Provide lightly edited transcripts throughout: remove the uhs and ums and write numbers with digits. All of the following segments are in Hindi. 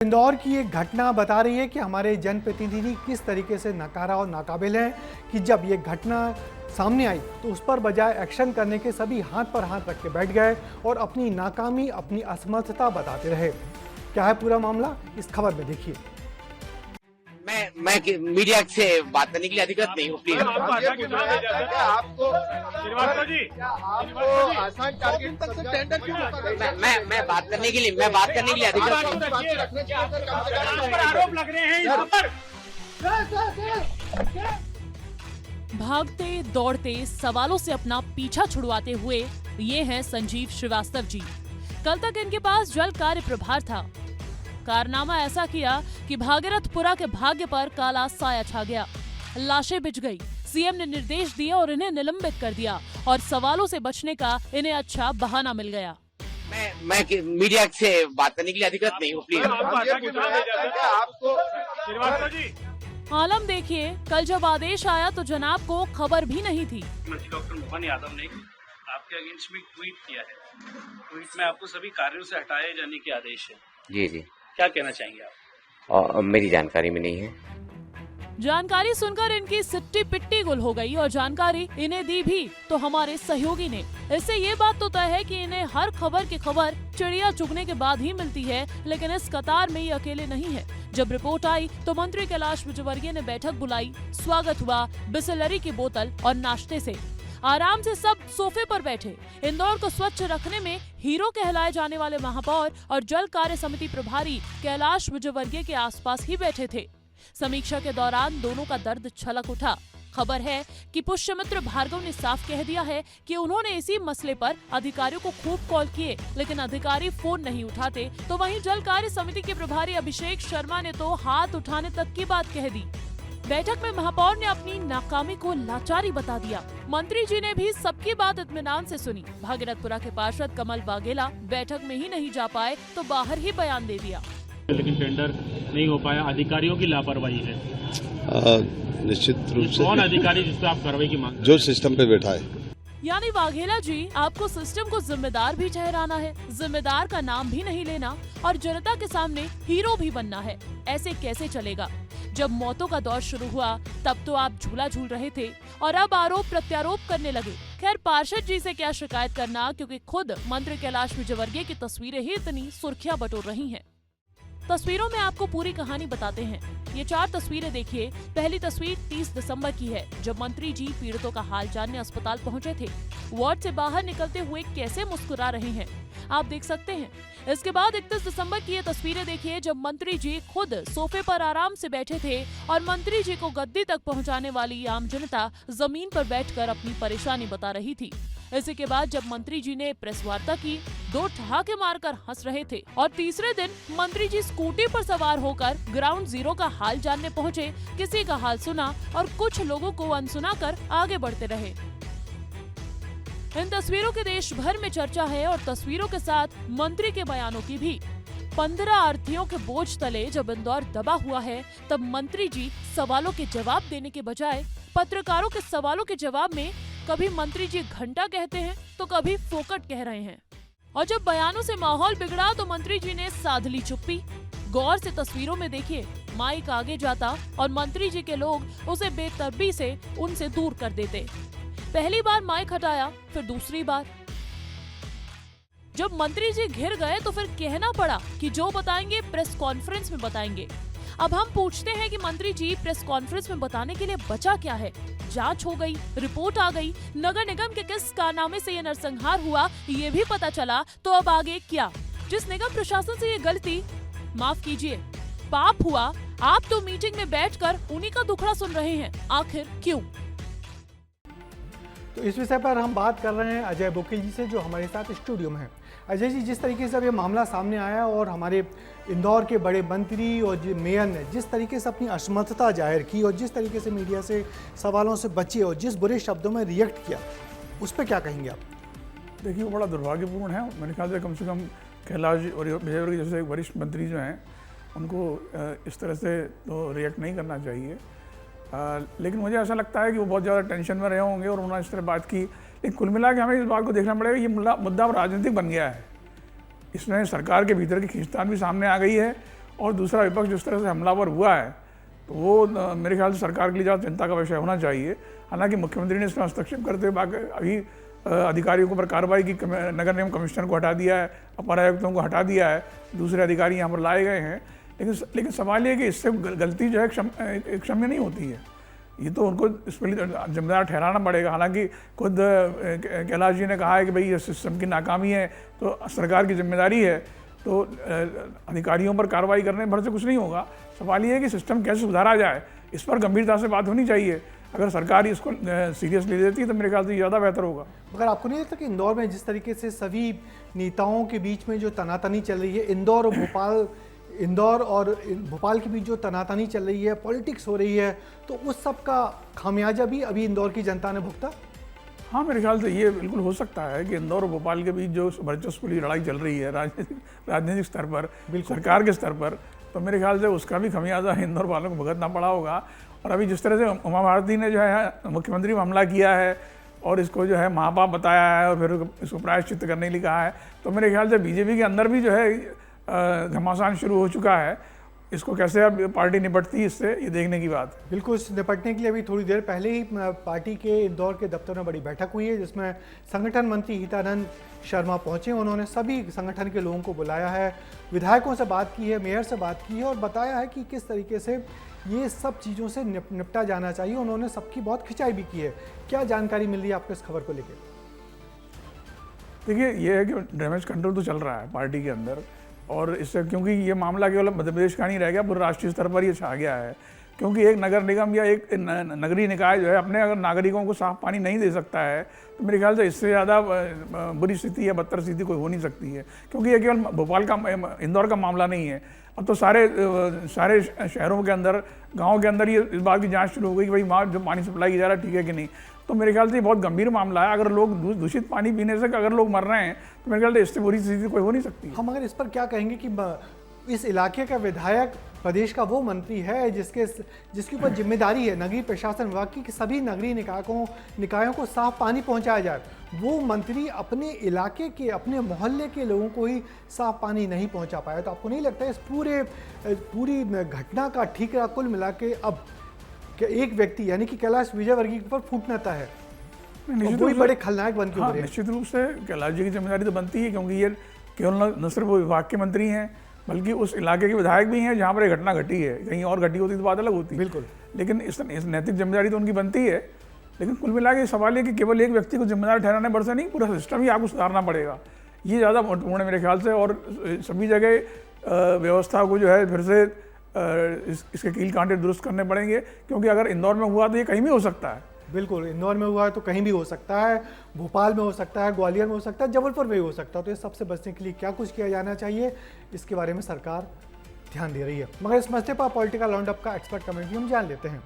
इंदौर की एक घटना बता रही है कि हमारे जनप्रतिनिधि किस तरीके से नकारा और नाकाबिल हैं कि जब ये घटना सामने आई तो उस पर बजाय एक्शन करने के सभी हाथ पर हाथ रख के बैठ गए और अपनी नाकामी, अपनी असमर्थता बताते रहे। क्या है पूरा मामला, इस खबर में देखिए। मैं मीडिया से बात करने के लिए अधिकृत नहीं हूँ, प्लीज। मैं बात करने के लिए अधिकृत आरोप लग रहे हैं इस पर। भागते दौड़ते सवालों से अपना पीछा छुड़वाते हुए ये हैं संजीव श्रीवास्तव जी। कल तक इनके पास जल कार्य प्रभार था। कारनामा ऐसा किया कि भागीरथपुरा के भाग्य पर काला साया छा गया। लाशें बिछ गई। सीएम ने निर्देश दिए और इन्हें निलंबित कर दिया और सवालों से बचने का इन्हें अच्छा बहाना मिल गया। मैं मीडिया से बात करने के लिए अधिकृत नहीं हूँ, प्लीज। आलम देखिए, कल जब आदेश आया तो जनाब को खबर भी नहीं थी। डॉक्टर मोहन यादव ने आपके अगेंस्ट में ट्वीट किया है। ट्वीट में आपको सभी कार्यों से हटाए जाने के आदेश है। जी क्या कहना चाहेंगे आप? मेरी जानकारी में नहीं है। जानकारी सुनकर इनकी सिट्टी पिट्टी गुल हो गई और जानकारी इन्हें दी भी तो हमारे सहयोगी ने। इससे ये बात तो तय है कि इन्हें हर खबर की खबर चिड़िया चुगने के बाद ही मिलती है, लेकिन इस कतार में ये अकेले नहीं है। जब रिपोर्ट आई तो मंत्री कैलाश विजयवर्गीय ने बैठक बुलाई, स्वागत हुआ बिसलरी की बोतल और नाश्ते से। आराम से सब सोफे पर बैठे। इंदौर को स्वच्छ रखने में हीरो कहलाए जाने वाले महापौर और जल कार्य समिति प्रभारी कैलाश विजयवर्गीय के आसपास ही बैठे थे। समीक्षा के दौरान दोनों का दर्द छलक उठा। खबर है कि पुष्यमित्र भार्गव ने साफ कह दिया है कि उन्होंने इसी मसले पर अधिकारियों को खूब कॉल किए, लेकिन अधिकारी फोन नहीं उठाते। तो वहीं जल कार्य समिति के प्रभारी अभिषेक शर्मा ने तो हाथ उठाने तक की बात कह दी। बैठक में महापौर ने अपनी नाकामी को लाचारी बता दिया। मंत्री जी ने भी सबकी बात इत्मीनान से सुनी। भागीरथपुरा के पार्षद कमल वाघेला बैठक में ही नहीं जा पाए तो बाहर ही बयान दे दिया। लेकिन टेंडर नहीं हो पाया, अधिकारियों की लापरवाही है। निश्चित रूप से कौन अधिकारी जिस पे आप कार्रवाई की मांग? जो सिस्टम पे बैठा है। यानी वाघेला जी, आपको सिस्टम को जिम्मेदार भी ठहराना है, जिम्मेदार का नाम भी नहीं लेना और जनता के सामने हीरो भी बनना है। ऐसे कैसे चलेगा? जब मौतों का दौर शुरू हुआ तब तो आप झूला झूल रहे थे और अब आरोप प्रत्यारोप करने लगे। खैर, पार्षद जी से क्या शिकायत करना, क्योंकि खुद मंत्री कैलाश विजयवर्गीय की तस्वीरें ही इतनी सुर्खियां बटोर रही हैं। तस्वीरों में आपको पूरी कहानी बताते हैं। ये 4 तस्वीरें देखिए। पहली तस्वीर 30 दिसंबर की है, जब मंत्री जी पीड़ितों का हाल जानने अस्पताल पहुंचे थे। वार्ड से बाहर निकलते हुए कैसे मुस्कुरा रहे हैं, आप देख सकते हैं। इसके बाद 31 दिसंबर की ये तस्वीरें देखिए, जब मंत्री जी खुद सोफे पर आराम से बैठे थे और मंत्री जी को गद्दी तक पहुंचाने वाली आम जनता जमीन पर बैठकर अपनी परेशानी बता रही थी। इसी के बाद जब मंत्री जी ने प्रेस वार्ता की, 2 ठहाके मारकर हंस रहे थे और तीसरे दिन मंत्री जी स्कूटी पर सवार होकर ग्राउंड जीरो का हाल जानने पहुंचे। किसी का हाल सुना और कुछ लोगों को अनसुना कर आगे बढ़ते रहे। इन तस्वीरों के देश भर में चर्चा है और तस्वीरों के साथ मंत्री के बयानों की भी। 15 अर्थीयों के बोझ तले जब इंदौर दबा हुआ है, तब मंत्री जी सवालों के जवाब देने के बजाय पत्रकारों के सवालों के जवाब में कभी मंत्री जी घंटा कहते हैं तो कभी फोकट कह रहे हैं। और जब बयानों से माहौल बिगड़ा तो मंत्री जी ने साध ली चुप्पी। गौर से तस्वीरों में देखिए, माइक आगे जाता और मंत्री जी के लोग उसे बेतरबी से उनसे दूर कर देते। पहली बार माइक हटाया, फिर दूसरी बार। जब मंत्री जी घिर गए तो फिर कहना पड़ा कि जो बताएंगे प्रेस कॉन्फ्रेंस में बताएंगे। अब हम पूछते हैं कि मंत्री जी, प्रेस कॉन्फ्रेंस में बताने के लिए बचा क्या है? जांच हो गई, रिपोर्ट आ गई, नगर निगम के किस कारनामे से ये नरसंहार हुआ ये भी पता चला, तो अब आगे क्या? जिस निगम प्रशासन से ये गलती, माफ कीजिए, पाप हुआ, आप तो मीटिंग में बैठकर उन्हीं का दुखड़ा सुन रहे हैं। आखिर क्यों? तो इस विषय पर हम बात कर रहे हैं अजय बोकिल जी से, जो हमारे साथ स्टूडियो में हैं। अजय जी, जिस तरीके से अब ये मामला सामने आया और हमारे इंदौर के बड़े मंत्री और मेयर ने जिस तरीके से अपनी असमर्थता जाहिर की और जिस तरीके से मीडिया से सवालों से बचे और जिस बुरे शब्दों में रिएक्ट किया, उस पर क्या कहेंगे आप? देखिए, वो बड़ा दुर्भाग्यपूर्ण है। मेरे ख्याल से कम कैलाश और विजयवर्गीय जैसे वरिष्ठ मंत्री जो हैं, उनको इस तरह से तो रिएक्ट नहीं करना चाहिए। लेकिन मुझे ऐसा लगता है कि वो बहुत ज़्यादा टेंशन में रहे होंगे और उन्होंने इस तरह बात की। लेकिन कुल मिला के हमें इस बात को देखना पड़ेगा, ये मुद्दा अब राजनीतिक बन गया है। इसमें सरकार के भीतर की खींचतान भी सामने आ गई है और दूसरा विपक्ष जिस तरह से हमलावर हुआ है तो वो मेरे ख्याल से सरकार के लिए ज़्यादा चिंता का विषय होना चाहिए। हालांकि मुख्यमंत्री ने इसमें हस्तक्षेप करते हुए बाकी अभी अधिकारियों के ऊपर कार्रवाई की, नगर निगम कमिश्नर को हटा दिया है, अपर आयुक्तों को हटा दिया है, दूसरे अधिकारी यहाँ पर लाए गए हैं। लेकिन सवाल ये है कि इससे गलती जो है क्षम्य नहीं होती है, ये तो उनको इस पर जिम्मेदार ठहराना पड़ेगा। हालांकि खुद कैलाश जी ने कहा है कि भाई ये सिस्टम की नाकामी है तो सरकार की जिम्मेदारी है, तो अधिकारियों पर कार्रवाई करने भर से कुछ नहीं होगा। सवाल ये है कि सिस्टम कैसे सुधारा जाए, इस पर गंभीरता से बात होनी चाहिए। अगर सरकार इसको सीरियसली लेती है तो मेरे ख्याल से ज़्यादा बेहतर होगा। मगर आपको नहीं लगता कि इंदौर में जिस तरीके से सभी नेताओं के बीच में जो तनातनी चल रही है, इंदौर और भोपाल के बीच जो तनातनी चल रही है, पॉलिटिक्स हो रही है, तो उस सब का खामियाजा भी अभी इंदौर की जनता ने भुगता? हाँ, मेरे ख्याल से ये बिल्कुल हो सकता है कि इंदौर और भोपाल के बीच जो वर्चस्व की लड़ाई चल रही है राजनीतिक स्तर पर, सरकार के स्तर पर, तो मेरे ख्याल से उसका भी खमियाजा इंदौर वालों को भुगतना पड़ा होगा। और अभी जिस तरह से उमा भारती ने जो है मुख्यमंत्री पर हमला किया है और इसको जो है महापाप बताया है और फिर इसको प्रायश्चित करने के लिए कहा है, तो मेरे ख्याल से बीजेपी के अंदर भी जो है घमासान शुरू हो चुका है। इसको कैसे अब पार्टी निपटती है इससे, ये देखने की बात है। बिल्कुल, इस निपटने के लिए अभी थोड़ी देर पहले ही पार्टी के इंदौर के दफ्तर में बड़ी बैठक हुई है, जिसमें संगठन मंत्री हितानंद शर्मा पहुंचे। उन्होंने सभी संगठन के लोगों को बुलाया है, विधायकों से बात की है, मेयर से बात की है और बताया है कि किस तरीके से ये सब चीज़ों से निपटा जाना चाहिए। उन्होंने सबकी बहुत खिंचाई भी की है। क्या जानकारी मिल रही है आपको इस खबर को लेकर? देखिए, ये है कि डैमेज कंट्रोल तो चल रहा है पार्टी के अंदर, और इससे क्योंकि ये मामला केवल मध्य प्रदेश का नहीं रह गया, पूरे राष्ट्रीय स्तर पर ये छा गया है। क्योंकि एक नगर निगम या एक नगरीय निकाय जो है अपने अगर नागरिकों को साफ पानी नहीं दे सकता है तो मेरे ख्याल से इससे ज़्यादा बुरी स्थिति या बदतर स्थिति कोई हो नहीं सकती है। क्योंकि ये केवल भोपाल का, इंदौर का मामला नहीं है, अब तो सारे शहरों के अंदर, गाँव के अंदर ये इस बात की जाँच शुरू हो गई कि भाई वहाँ जो पानी सप्लाई किया जा रहा है ठीक है कि नहीं। तो मेरे ख्याल से ये बहुत गंभीर मामला है। अगर लोग दूषित पानी पीने से अगर लोग मर रहे हैं तो मेरे ख्याल से इससे बुरी स्थिति कोई हो नहीं सकती। हम अगर इस पर क्या कहेंगे कि इस इलाके का विधायक प्रदेश का वो मंत्री है जिसके ऊपर जिम्मेदारी है नगरीय प्रशासन विभाग की कि सभी नगरीय निकायों को साफ पानी पहुंचाया जाए। वो मंत्री अपने इलाके के, अपने मोहल्ले के लोगों को ही साफ पानी नहीं पहुंचा पाया। तो आपको नहीं लगता है इस पूरी घटना का ठीकरा कुल मिला के अब एक व्यक्ति यानी कि कैलाश विजयवर्गीय के ऊपर फूटनाता है? वही बड़े खलनायक बन के उभरे। निश्चित रूप से कैलाश जी की जिम्मेदारी तो बनती है, क्योंकि ये केवल न सिर्फ वो विभाग के मंत्री हैं बल्कि उस इलाके के विधायक भी हैं जहाँ पर ये घटना घटी है। कहीं और घटी होती तो बात अलग होती। बिल्कुल, लेकिन इस नैतिक जिम्मेदारी तो उनकी बनती है। लेकिन कुल मिला के सवाल है कि केवल एक व्यक्ति को जिम्मेदार ठहराने भर से नहीं, पूरा सिस्टम ही आपको सुधारना पड़ेगा। ये ज़्यादा महत्वपूर्ण है मेरे ख्याल से। और सभी जगह व्यवस्था को जो है फिर से इसके कील कांटे दुरुस्त करने पड़ेंगे, क्योंकि अगर इंदौर में हुआ तो ये कहीं भी हो सकता है। बिल्कुल, इंदौर में हुआ है तो कहीं भी हो सकता है, भोपाल में हो सकता है, ग्वालियर में हो सकता है, जबलपुर में हो सकता है। तो इस सबसे बचने के लिए क्या कुछ किया जाना चाहिए, इसके बारे में सरकार ध्यान दे रही है। मगर इस मसले पर पॉलिटिकल राउंड अप का एक्सपर्ट कमेंट भी हम जान लेते हैं।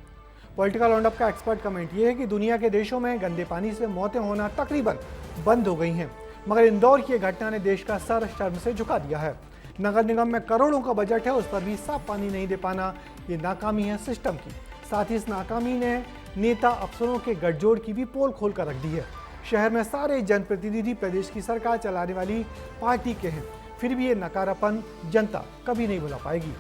पॉलिटिकल राउंड अप का एक्सपर्ट कमेंट ये है कि दुनिया के देशों में गंदे पानी से मौतें होना तकरीबन बंद हो गई हैं, मगर इंदौर की घटना ने देश का सर शर्म से झुका दिया है। नगर निगम में करोड़ों का बजट है, उस पर भी साफ पानी नहीं दे पाना, ये नाकामी है सिस्टम की। साथ ही इस नाकामी ने नेता अफसरों के गठजोड़ की भी पोल खोल कर रख दी है। शहर में सारे जनप्रतिनिधि प्रदेश की सरकार चलाने वाली पार्टी के हैं, फिर भी ये नकारापन जनता कभी नहीं भुला पाएगी।